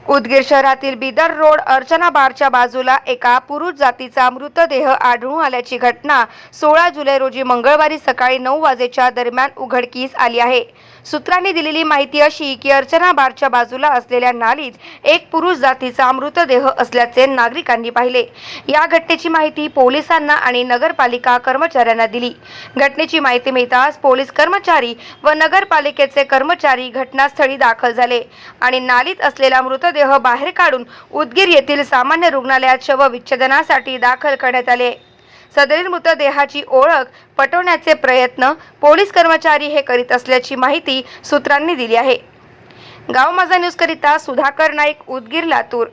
उदगीर शहरातील बिदर रोड अर्चना बारच्या बाजूला एका पुरुष जातीचा मृतदेह आढळून आल्याची घटना 16 जुलै रोजी मंगळवारी सकाळी 9 वाजेच्या दरम्यान उघडकीस आली आहे। सूत्रांनी दिलेली माहिती अशी की अर्चना बारच्या बाजूला असलेल्या नालीत एक पुरुष जातीचा मृतदेह असल्याचे नागरिकांनी पाहिले। या घटनेची माहिती पोलिसांना आणि नगरपालिका कर्मचाऱ्यांना दिली। घटनेची माहिती मिळताच पोलीस कर्मचारी व नगरपालिकेचे कर्मचारी घटनास्थळी दाखल झाले आणि नालीत असलेला मृतदेह बाहेर काढून उदगीर येथील सामान्य रुग्णालयात शवविच्छेदनासाठी दाखल करण्यात आले। सदरील मृतदेहाची ओळख पटवण्याचे प्रयत्न पोलीस कर्मचारी हे करीत असल्याची माहिती सूत्रांनी दिली आहे। गाव माझा न्यूज करिता सुधाकर नाईक, उदगीर, लातूर।